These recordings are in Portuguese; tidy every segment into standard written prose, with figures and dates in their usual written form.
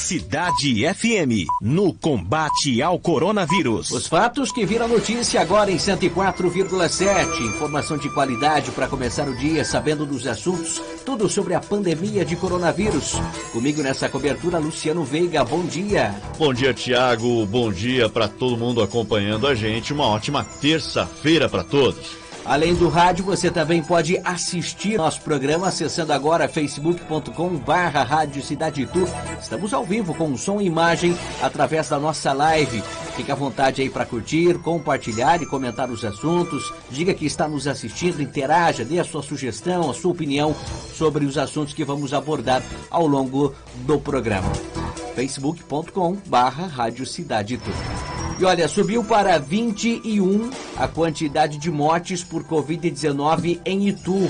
Cidade FM, no combate ao coronavírus. Os fatos que viram notícia agora em 104,7. Informação de qualidade para começar o dia sabendo dos assuntos, tudo sobre a pandemia de coronavírus. Comigo nessa cobertura, Luciano Veiga, bom dia. Bom dia, Tiago, bom dia para todo mundo acompanhando a gente. Uma ótima terça-feira para todos. Além do rádio, você também pode assistir nosso programa acessando agora facebook.com/Rádio Cidade Itu. Estamos ao vivo com som e imagem através da nossa live. Fique à vontade aí para curtir, compartilhar e comentar os assuntos. Diga que está nos assistindo, interaja, dê a sua sugestão, a sua opinião sobre os assuntos que vamos abordar ao longo do programa. facebook.com/Rádio Cidade Itu. E olha, subiu para 21 a quantidade de mortes por Covid-19 em Itu.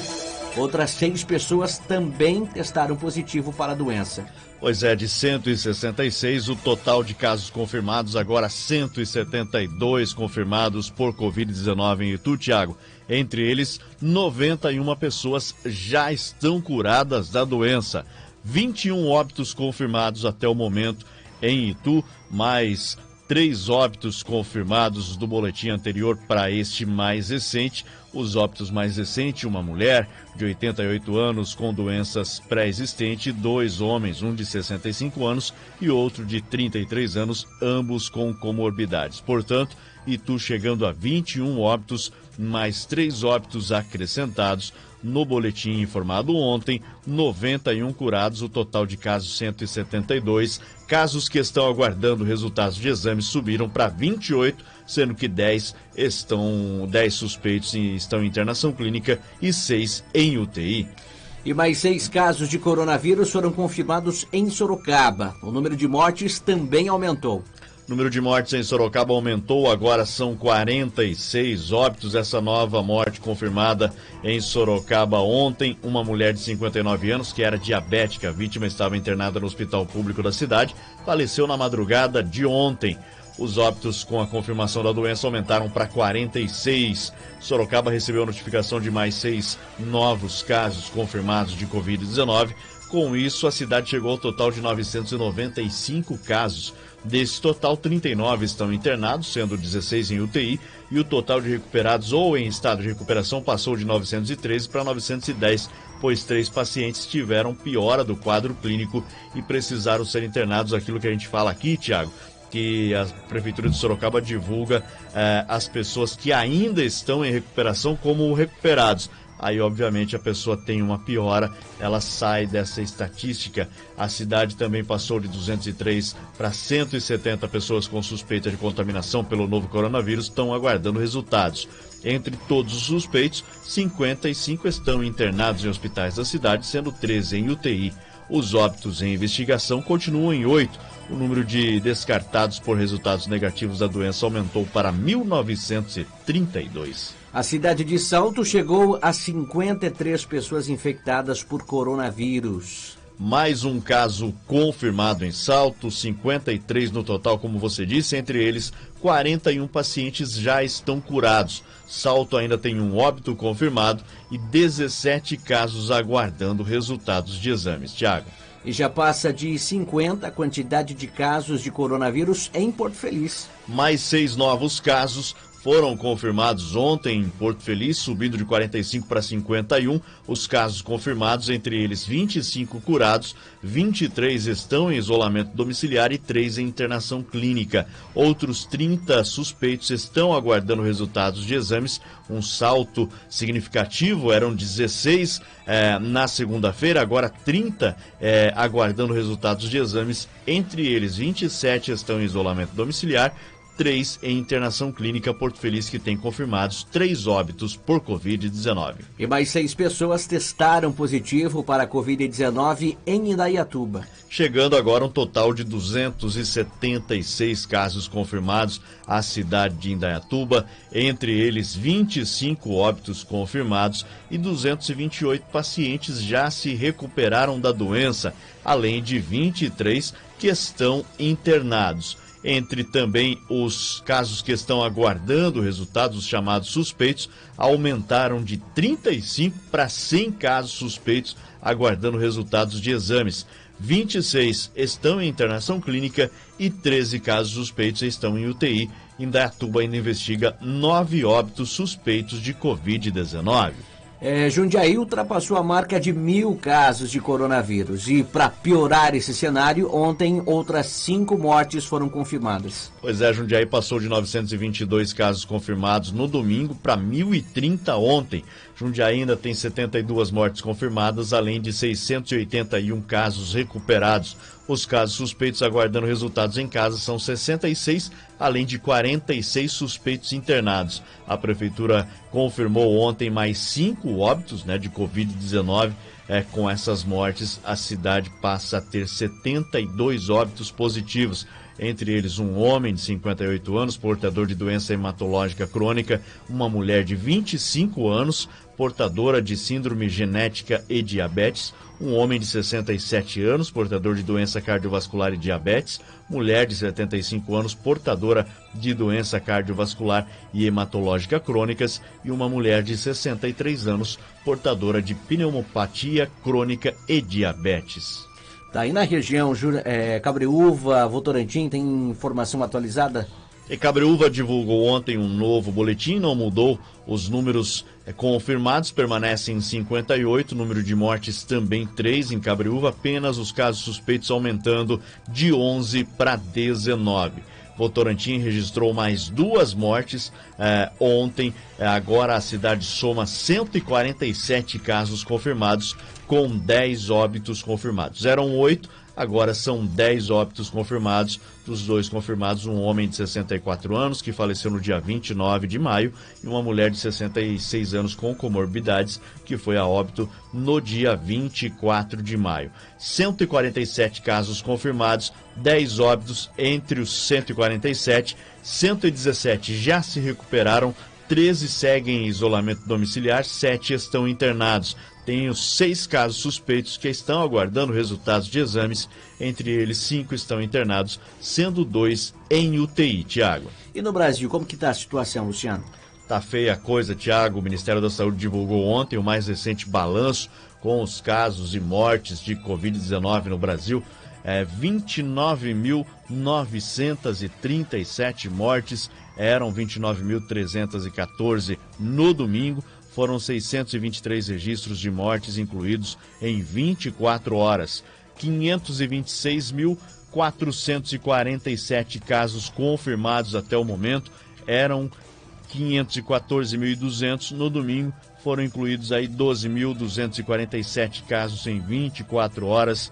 Outras 6 pessoas também testaram positivo para a doença. Pois é, de 166, o total de casos confirmados, agora 172 confirmados por Covid-19 em Itu, Tiago. Entre eles, 91 pessoas já estão curadas da doença. 21 óbitos confirmados até o momento em Itu, mais 3 óbitos confirmados do boletim anterior para este mais recente. Os óbitos mais recentes, uma mulher de 88 anos com doenças pré-existentes, 2 homens, um de 65 anos e outro de 33 anos, ambos com comorbidades. Portanto, Itu chegando a 21 óbitos, mais 3 óbitos acrescentados. No boletim informado ontem, 91 curados, o total de casos 172. Casos que estão aguardando resultados de exames subiram para 28, sendo que 10 suspeitos estão em internação clínica e 6 em UTI. E mais 6 casos de coronavírus foram confirmados em Sorocaba. O número de mortes também aumentou. O número de mortes em Sorocaba aumentou, agora são 46 óbitos. Essa nova morte confirmada em Sorocaba ontem, uma mulher de 59 anos que era diabética, a vítima estava internada no hospital público da cidade, faleceu na madrugada de ontem. Os óbitos com a confirmação da doença aumentaram para 46. Sorocaba recebeu notificação de mais 6 novos casos confirmados de Covid-19. Com isso, a cidade chegou ao total de 995 casos. Desse total, 39 estão internados, sendo 16 em UTI, e o total de recuperados ou em estado de recuperação passou de 913 para 910, pois 3 pacientes tiveram piora do quadro clínico e precisaram ser internados. Aquilo que a gente fala aqui, Tiago, que a Prefeitura de Sorocaba divulga as pessoas que ainda estão em recuperação como recuperados. Aí, obviamente, a pessoa tem uma piora, ela sai dessa estatística. A cidade também passou de 203 para 170 pessoas com suspeita de contaminação pelo novo coronavírus, estão aguardando resultados. Entre todos os suspeitos, 55 estão internados em hospitais da cidade, sendo 13 em UTI. Os óbitos em investigação continuam em 8. O número de descartados por resultados negativos da doença aumentou para 1.932. A cidade de Salto chegou a 53 pessoas infectadas por coronavírus. Mais um caso confirmado em Salto, 53 no total, como você disse, entre eles 41 pacientes já estão curados. Salto ainda tem um óbito confirmado e 17 casos aguardando resultados de exames. Tiago. E já passa de 50 a quantidade de casos de coronavírus em Porto Feliz. Mais 6 novos casos foram confirmados ontem em Porto Feliz, subindo de 45 para 51 os casos confirmados, entre eles 25 curados, 23 estão em isolamento domiciliar e 3 em internação clínica. Outros 30 suspeitos estão aguardando resultados de exames, um salto significativo, eram 16 na segunda-feira, agora 30 aguardando resultados de exames, entre eles 27 estão em isolamento domiciliar, 3 em internação clínica. Porto Feliz que tem confirmados 3 óbitos por Covid-19. E mais 6 pessoas testaram positivo para a Covid-19 em Indaiatuba. Chegando agora um total de 276 casos confirmados à cidade de Indaiatuba, entre eles 25 óbitos confirmados e 228 pacientes já se recuperaram da doença, além de 23 que estão internados. Entre também os casos que estão aguardando resultados, os chamados suspeitos, aumentaram de 35 para 100 casos suspeitos aguardando resultados de exames. 26 estão em internação clínica e 13 casos suspeitos estão em UTI. Indaiatuba ainda investiga 9 óbitos suspeitos de Covid-19. Jundiaí ultrapassou a marca de 1.000 casos de coronavírus e, para piorar esse cenário, ontem outras 5 mortes foram confirmadas. Pois é, Jundiaí passou de 922 casos confirmados no domingo para 1.030 ontem. Jundiaí ainda tem 72 mortes confirmadas, além de 681 casos recuperados. Os casos suspeitos aguardando resultados em casa são 66, além de 46 suspeitos internados. A prefeitura confirmou ontem mais 5 óbitos, de Covid-19. Com essas mortes, a cidade passa a ter 72 óbitos positivos. Entre eles, um homem de 58 anos, portador de doença hematológica crônica, uma mulher de 25 anos, portadora de síndrome genética e diabetes, um homem de 67 anos, portador de doença cardiovascular e diabetes, mulher de 75 anos, portadora de doença cardiovascular e hematológica crônicas, e uma mulher de 63 anos, portadora de pneumopatia crônica e diabetes. Tá aí na região, Cabreúva, Votorantim, tem informação atualizada? E Cabreúva divulgou ontem um novo boletim, não mudou. Os números confirmados permanecem em 58, número de mortes também 3 em Cabreúva, apenas os casos suspeitos aumentando de 11 para 19. Votorantim registrou mais 2 mortes ontem. Agora a cidade soma 147 casos confirmados, com 10 óbitos confirmados. Eram 8, agora são 10 óbitos confirmados. Dos 2 confirmados, um homem de 64 anos, que faleceu no dia 29 de maio, e uma mulher de 66 anos com comorbidades, que foi a óbito no dia 24 de maio. 147 casos confirmados, 10 óbitos entre os 147, 117 já se recuperaram, 13 seguem em isolamento domiciliar, 7 estão internados. Tem os 6 casos suspeitos que estão aguardando resultados de exames, entre eles 5 estão internados, sendo 2 em UTI, Tiago. E no Brasil, como que está a situação, Luciano? Tá feia a coisa, Tiago. O Ministério da Saúde divulgou ontem o mais recente balanço com os casos e mortes de Covid-19 no Brasil. 29.937 mortes, eram 29.314 no domingo. Foram 623 registros de mortes incluídos em 24 horas. 526.447 casos confirmados até o momento, eram 514.200 no domingo. Foram incluídos aí 12.247 casos em 24 horas.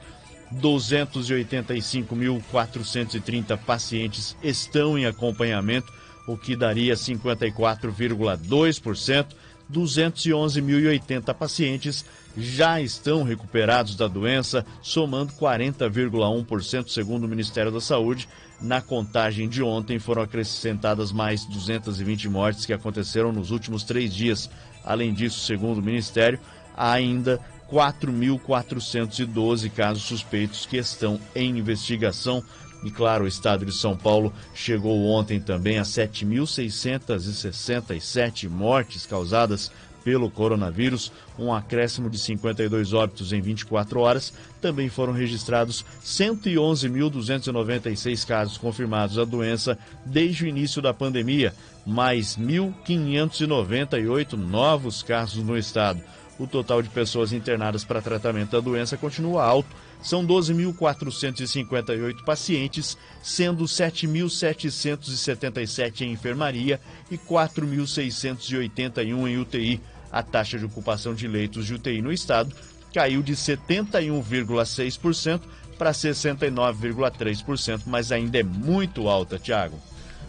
285.430 pacientes estão em acompanhamento, o que daria 54,2%. 211.080 pacientes já estão recuperados da doença, somando 40,1% segundo o Ministério da Saúde. Na contagem de ontem foram acrescentadas mais 220 mortes que aconteceram nos últimos 3 dias. Além disso, segundo o Ministério, há ainda 4.412 casos suspeitos que estão em investigação. E claro, o estado de São Paulo chegou ontem também a 7.667 mortes causadas pelo coronavírus, um acréscimo de 52 óbitos em 24 horas. Também foram registrados 111.296 casos confirmados da doença desde o início da pandemia, mais 1.598 novos casos no estado. O total de pessoas internadas para tratamento da doença continua alto. São 12.458 pacientes, sendo 7.777 em enfermaria e 4.681 em UTI. A taxa de ocupação de leitos de UTI no estado caiu de 71,6% para 69,3%, mas ainda é muito alta, Tiago.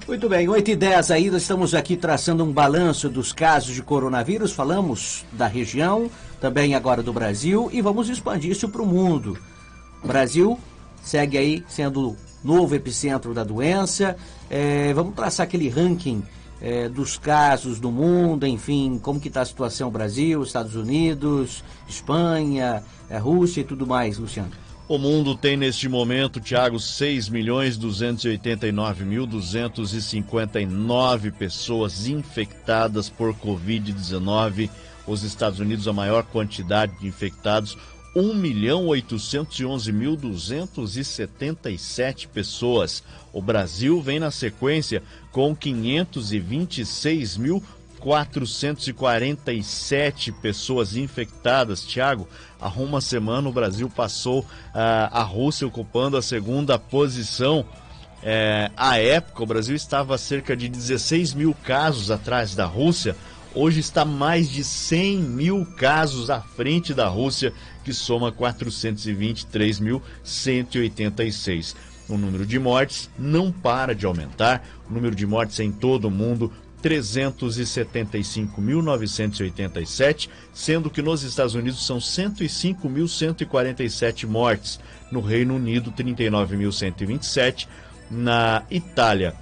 Muito bem, 8h10 ainda, estamos aqui traçando um balanço dos casos de coronavírus, falamos da região, também agora do Brasil, e vamos expandir isso para o mundo. O Brasil segue aí sendo o novo epicentro da doença. Vamos traçar aquele ranking dos casos do mundo, enfim, como que está a situação no Brasil, Estados Unidos, Espanha, Rússia e tudo mais, Luciano. O mundo tem neste momento, Tiago, 6.289.259 pessoas infectadas por Covid-19. Os Estados Unidos, a maior quantidade de infectados, 1.811.277 pessoas. O Brasil vem na sequência com 526.447 pessoas infectadas. Tiago, há uma semana o Brasil passou a Rússia ocupando a segunda posição. À época, o Brasil estava a cerca de 16 mil casos atrás da Rússia. Hoje está mais de 100 mil casos à frente da Rússia, que soma 423.186. O número de mortes não para de aumentar. O número de mortes em todo o mundo, 375.987, sendo que nos Estados Unidos são 105.147 mortes. No Reino Unido, 39.127. Na Itália,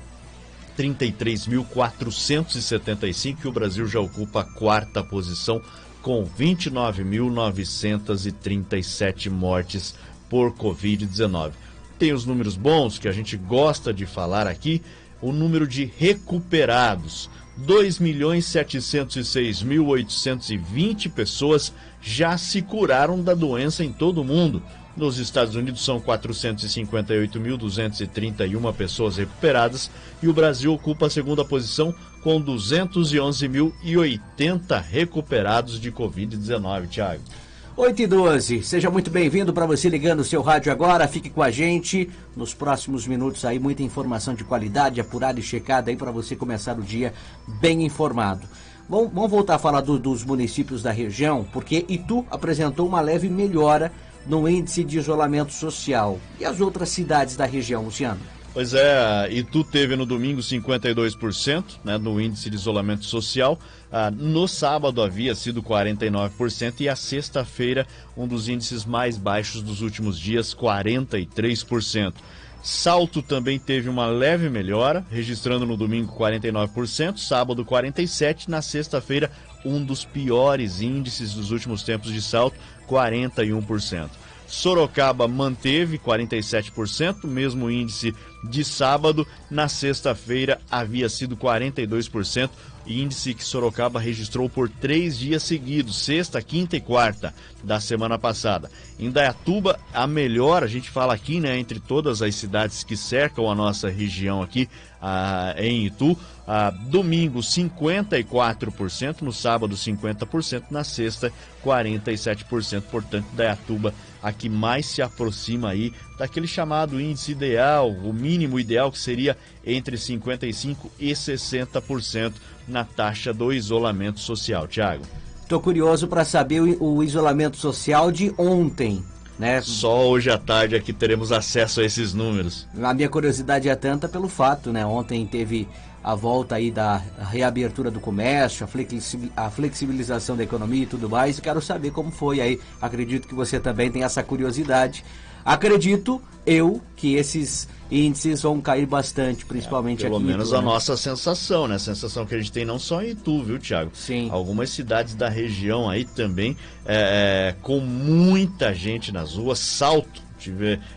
33.475, e o Brasil já ocupa a quarta posição com 29.937 mortes por Covid-19. Tem os números bons que a gente gosta de falar aqui, o número de recuperados. 2.706.820 pessoas já se curaram da doença em todo o mundo. Nos Estados Unidos são 458.231 pessoas recuperadas e o Brasil ocupa a segunda posição com 211.080 recuperados de Covid-19, Thiago. 8h12, seja muito bem-vindo para você ligando o seu rádio agora, fique com a gente nos próximos minutos aí, muita informação de qualidade, apurada e checada aí para você começar o dia bem informado. Vamos voltar a falar dos municípios da região, porque Itu apresentou uma leve melhora no índice de isolamento social. E as outras cidades da região, Luciano? Pois é, Itu teve no domingo 52%, né, no índice de isolamento social. No sábado havia sido 49% e a sexta-feira um dos índices mais baixos dos últimos dias, 43%. Salto também teve uma leve melhora, registrando no domingo 49%, sábado 47%, na sexta-feira um dos piores índices dos últimos tempos de Salto, 41%. Sorocaba manteve 47%, mesmo índice de sábado. Na sexta-feira havia sido 42%, índice que Sorocaba registrou por 3 dias seguidos, sexta, quinta e quarta da semana passada. Indaiatuba, a melhor, a gente fala aqui, né, entre todas as cidades que cercam a nossa região aqui, em Itu, domingo 54%, no sábado 50%, na sexta 47%, portanto Indaiatuba a que mais se aproxima aí daquele chamado índice ideal, o mínimo ideal que seria entre 55% e 60% na taxa do isolamento social. Thiago. Estou curioso para saber o isolamento social de ontem, né? Só hoje à tarde é que teremos acesso a esses números. A minha curiosidade é tanta pelo fato, né? Ontem teve a volta aí da reabertura do comércio, a flexibilização da economia e tudo mais. Quero saber como foi aí. Acredito que você também tem essa curiosidade. Acredito eu que esses índices vão cair bastante, principalmente aqui em Itu. Pelo menos a nossa sensação, né? A sensação que a gente tem não só em Itu, viu, Thiago? Sim. Algumas cidades da região aí também, com muita gente nas ruas. Salto,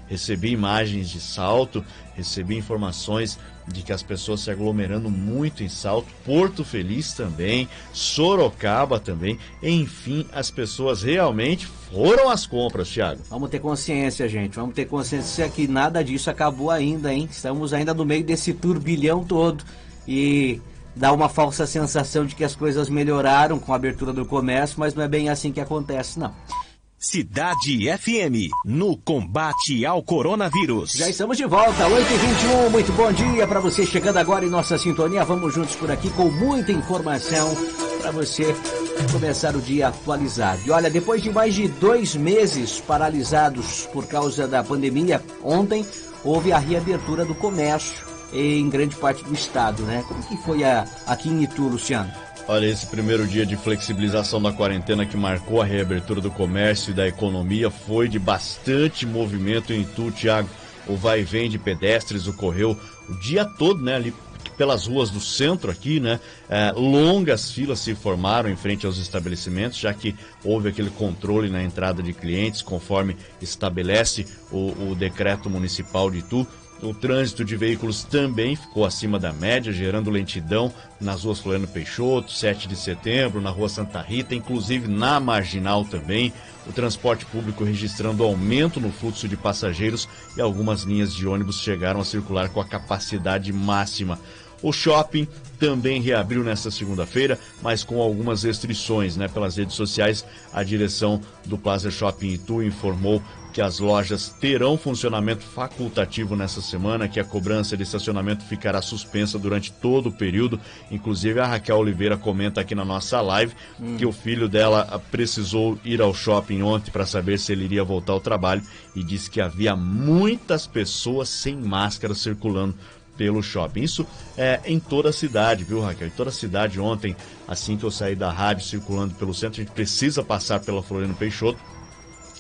recebi imagens de Salto, recebi informações de que as pessoas se aglomerando muito em Salto, Porto Feliz também, Sorocaba também, enfim, as pessoas realmente foram às compras, Thiago. Vamos ter consciência, gente, vamos ter consciência que nada disso acabou ainda, hein? Estamos ainda no meio desse turbilhão todo e dá uma falsa sensação de que as coisas melhoraram com a abertura do comércio, mas não é bem assim que acontece, não. Cidade FM, no combate ao coronavírus. Já estamos de volta, 8h21, muito bom dia para você chegando agora em nossa sintonia. Vamos juntos por aqui com muita informação para você começar o dia atualizado. E olha, depois de mais de 2 meses paralisados por causa da pandemia, ontem houve a reabertura do comércio em grande parte do estado, né? Como que foi aqui em Itu, Luciano? Olha, esse primeiro dia de flexibilização da quarentena que marcou a reabertura do comércio e da economia foi de bastante movimento em Itu, Thiago. O vai e vem de pedestres ocorreu o dia todo, né, ali pelas ruas do centro aqui, né? Longas filas se formaram em frente aos estabelecimentos, já que houve aquele controle na entrada de clientes, conforme estabelece o decreto municipal de Itu. O trânsito de veículos também ficou acima da média, gerando lentidão nas ruas Floriano Peixoto, 7 de setembro, na rua Santa Rita, inclusive na Marginal também. O transporte público registrando aumento no fluxo de passageiros e algumas linhas de ônibus chegaram a circular com a capacidade máxima. O shopping também reabriu nesta segunda-feira, mas com algumas restrições, né? Pelas redes sociais, a direção do Plaza Shopping Itu informou que as lojas terão funcionamento facultativo nessa semana, que a cobrança de estacionamento ficará suspensa durante todo o período. Inclusive, a Raquel Oliveira comenta aqui na nossa live que o filho dela precisou ir ao shopping ontem para saber se ele iria voltar ao trabalho e disse que havia muitas pessoas sem máscara circulando pelo shopping. Isso é em toda a cidade, viu, Raquel? Em toda a cidade ontem, assim que eu saí da rádio circulando pelo centro, a gente precisa passar pela Floriano Peixoto.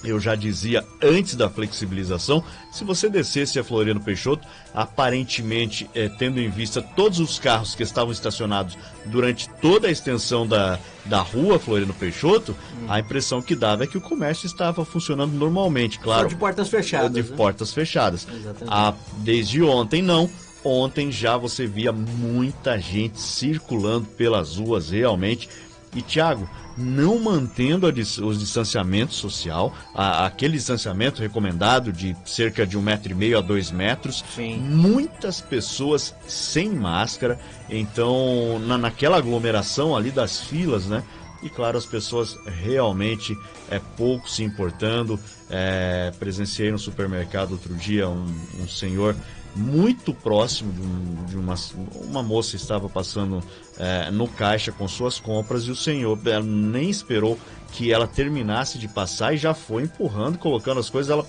Eu já dizia antes da flexibilização, se você descesse a Floriano Peixoto, aparentemente, tendo em vista todos os carros que estavam estacionados durante toda a extensão da rua Floriano Peixoto, a impressão que dava é que o comércio estava funcionando normalmente, claro. Só de portas fechadas. De portas fechadas. Exatamente. Desde ontem, não. Ontem já você via muita gente circulando pelas ruas realmente. E, Thiago, não mantendo o distanciamento social, aquele distanciamento recomendado de cerca de 1,5 m a 2 metros, Sim. Muitas pessoas sem máscara, então naquela aglomeração ali das filas, né? E claro, as pessoas realmente pouco se importando. Presenciei no supermercado outro dia um senhor muito próximo de uma moça estava passando no caixa com suas compras e o senhor nem esperou que ela terminasse de passar e já foi empurrando, colocando as coisas. Ela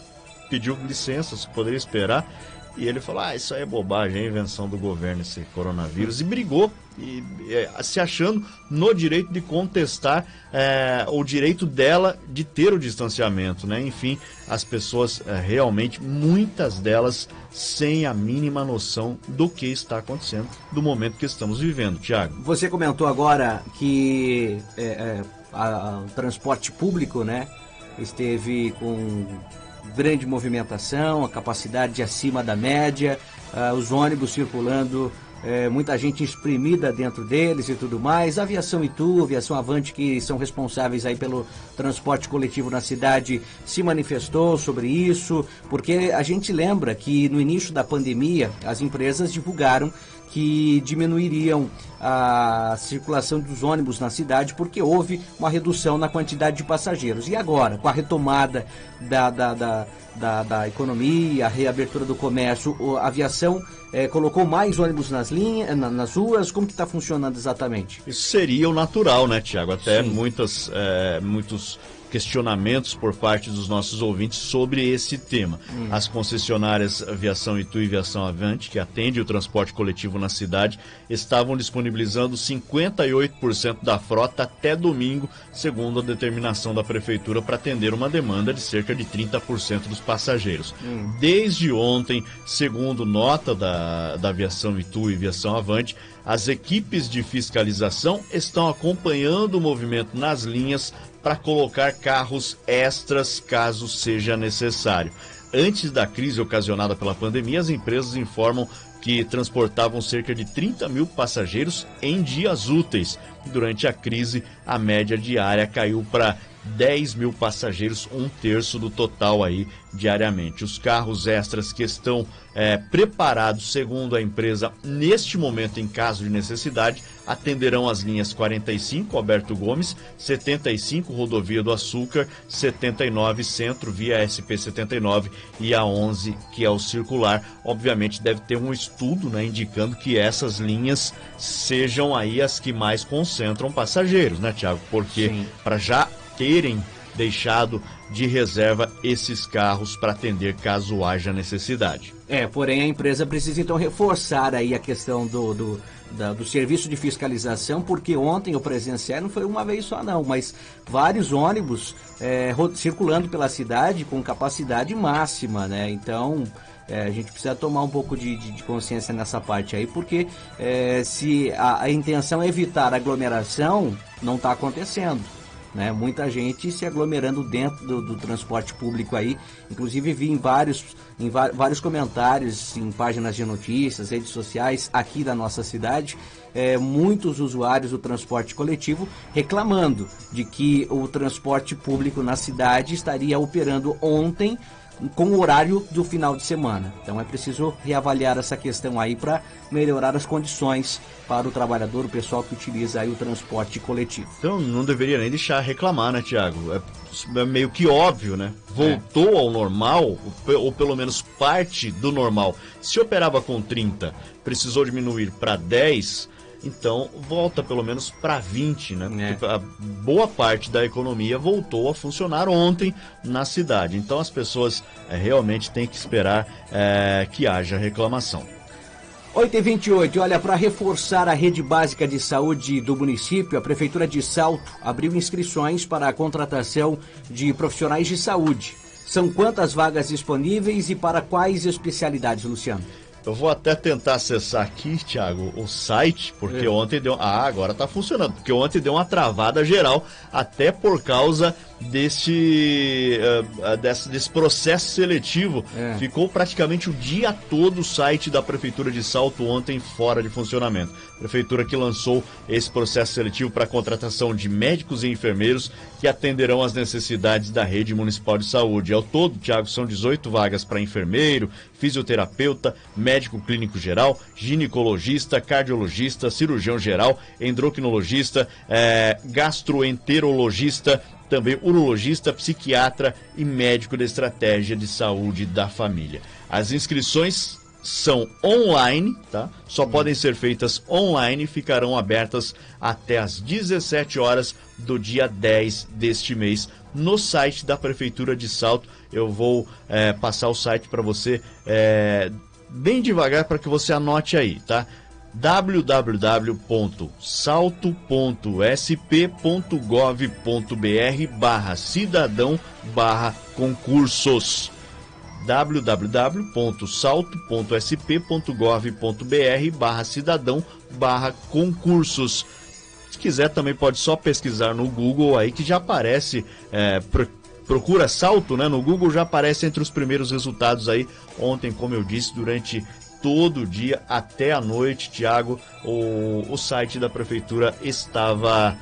pediu licença, se poderia esperar, e ele falou, isso aí é bobagem, é invenção do governo esse coronavírus, e brigou, se achando no direito de contestar o direito dela de ter o distanciamento, né? Enfim, as pessoas realmente, muitas delas sem a mínima noção do que está acontecendo, do momento que estamos vivendo, Thiago. Você comentou agora que o transporte público, né, esteve com grande movimentação, a capacidade acima da média, os ônibus circulando, muita gente espremida dentro deles e tudo mais. A Aviação Itu, a Aviação Avante, que são responsáveis aí pelo transporte coletivo na cidade, se manifestou sobre isso, porque a gente lembra que no início da pandemia as empresas divulgaram que diminuiriam a circulação dos ônibus na cidade porque houve uma redução na quantidade de passageiros. E agora, com a retomada da economia, a reabertura do comércio, a aviação colocou mais ônibus nas ruas? Como que está funcionando exatamente? Isso seria o natural, né, Thiago? Até Sim. muitos questionamentos por parte dos nossos ouvintes sobre esse tema. As concessionárias Aviação Itu e Aviação Avante, que atendem o transporte coletivo na cidade, estavam disponibilizando 58% da frota até domingo, segundo a determinação da prefeitura, para atender uma demanda de cerca de 30% dos passageiros. Desde ontem, segundo nota da Aviação Itu e Aviação Avante, as equipes de fiscalização estão acompanhando o movimento nas linhas para colocar carros extras caso seja necessário. Antes da crise ocasionada pela pandemia, as empresas informam que transportavam cerca de 30 mil passageiros em dias úteis. Durante a crise, a média diária caiu para 10 mil passageiros, 1/3 do total aí diariamente. Os carros extras que estão preparados, segundo a empresa, neste momento, em caso de necessidade, atenderão as linhas 45, Alberto Gomes, 75, Rodovia do Açúcar, 79, Centro, via SP-79 e a 11, que é o circular. Obviamente deve ter um estudo, né, indicando que essas linhas sejam aí as que mais concentram passageiros, né, Thiago? Porque para já terem deixado de reserva esses carros para atender caso haja necessidade. Porém a empresa precisa então reforçar aí a questão do serviço de fiscalização, porque ontem eu presenciei, não foi uma vez só não, mas vários ônibus circulando pela cidade com capacidade máxima, né? Então a gente precisa tomar um pouco de consciência nessa parte aí, porque se a intenção é evitar aglomeração, não está acontecendo, né? Muita gente se aglomerando dentro do transporte público aí. Inclusive vi em vários comentários em páginas de notícias, redes sociais aqui da nossa cidade, muitos usuários do transporte coletivo reclamando de que o transporte público na cidade estaria operando ontem com o horário do final de semana. Então é preciso reavaliar essa questão aí para melhorar as condições para o trabalhador, o pessoal que utiliza aí o transporte coletivo. Então não deveria nem deixar reclamar, né, Tiago? É meio que óbvio, né? Voltou ao normal, ou pelo menos parte do normal. Se operava com 30, precisou diminuir para 10... então volta pelo menos para 20, né? Porque a boa parte da economia voltou a funcionar ontem na cidade. Então as pessoas realmente têm que esperar que haja reclamação. 8h28, olha, para reforçar a rede básica de saúde do município, a Prefeitura de Salto abriu inscrições para a contratação de profissionais de saúde. São quantas vagas disponíveis e para quais especialidades, Luciano? Eu vou até tentar acessar aqui, Thiago, o site, porque ontem deu... agora tá funcionando, porque ontem deu uma travada geral, até por causa desse processo seletivo. Ficou praticamente o dia todo o site da Prefeitura de Salto ontem fora de funcionamento. Prefeitura que lançou esse processo seletivo para a contratação de médicos e enfermeiros que atenderão às necessidades da rede municipal de saúde. Ao todo, Thiago, são 18 vagas para enfermeiro, fisioterapeuta, médico clínico geral, ginecologista, cardiologista, cirurgião geral, endocrinologista, gastroenterologista, também urologista, psiquiatra e médico de estratégia de saúde da família. As inscrições são online, tá? Só podem ser feitas online e ficarão abertas até às 17 horas do dia 10 deste mês no site da Prefeitura de Salto. Eu vou passar o site para você bem devagar para que você anote aí, tá? www.salto.sp.gov.br/cidadão/concursos www.salto.sp.gov.br/cidadão/concursos. Se quiser também pode só pesquisar no Google aí que já aparece, procura Salto, né? No Google já aparece entre os primeiros resultados aí. Ontem, como eu disse, durante todo o dia até a noite, Tiago, o site da Prefeitura estava,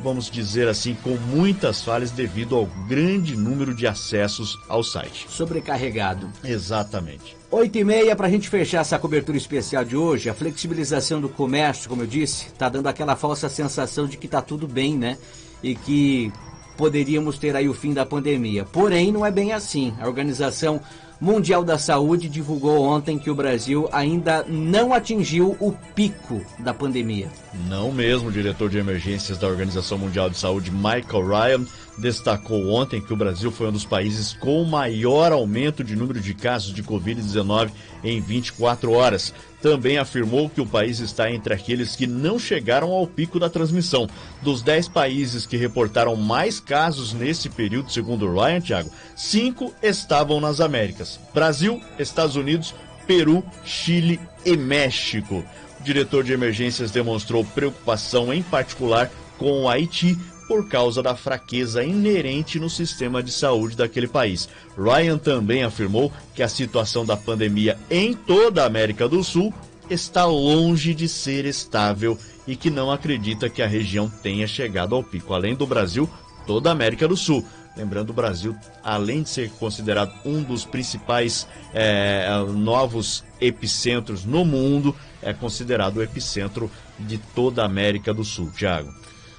vamos dizer assim, com muitas falhas devido ao grande número de acessos ao site. Sobrecarregado. Exatamente. 8h30, para a gente fechar essa cobertura especial de hoje, a flexibilização do comércio, como eu disse, está dando aquela falsa sensação de que está tudo bem, né? E que poderíamos ter aí o fim da pandemia. Porém, não é bem assim. A Organização Mundial da Saúde divulgou ontem que o Brasil ainda não atingiu o pico da pandemia. Não mesmo, o diretor de emergências da Organização Mundial de Saúde, Michael Ryan, destacou ontem que o Brasil foi um dos países com maior aumento de número de casos de Covid-19 em 24 horas. Também afirmou que o país está entre aqueles que não chegaram ao pico da transmissão. Dos 10 países que reportaram mais casos nesse período, segundo o Ryan, Thiago, 5 estavam nas Américas: Brasil, Estados Unidos, Peru, Chile e México. O diretor de emergências demonstrou preocupação em particular com o Haiti, por causa da fraqueza inerente no sistema de saúde daquele país. Ryan também afirmou que a situação da pandemia em toda a América do Sul está longe de ser estável e que não acredita que a região tenha chegado ao pico. Além do Brasil, toda a América do Sul. Lembrando, o Brasil, além de ser considerado um dos principais novos epicentros no mundo, é considerado o epicentro de toda a América do Sul. Thiago.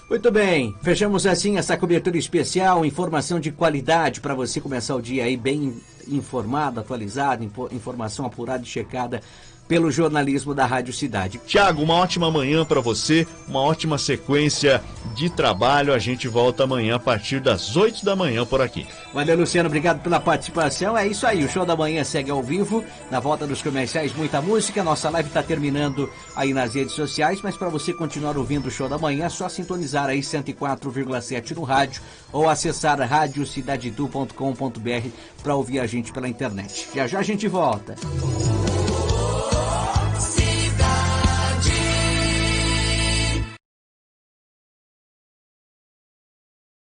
Muito bem, fechamos assim essa cobertura especial, informação de qualidade para você começar o dia aí bem informado, atualizado, informação apurada e checada pelo jornalismo da Rádio Cidade. Tiago, uma ótima manhã para você, uma ótima sequência de trabalho. A gente volta amanhã a partir das 8 da manhã por aqui. Valeu, Luciano, obrigado pela participação. É isso aí, o Show da Manhã segue ao vivo. Na volta dos comerciais, muita música. Nossa live está terminando aí nas redes sociais, mas para você continuar ouvindo o Show da Manhã, é só sintonizar aí 104,7 no rádio ou acessar radiocidadetu.com.br para ouvir a gente pela internet. Já já a gente volta.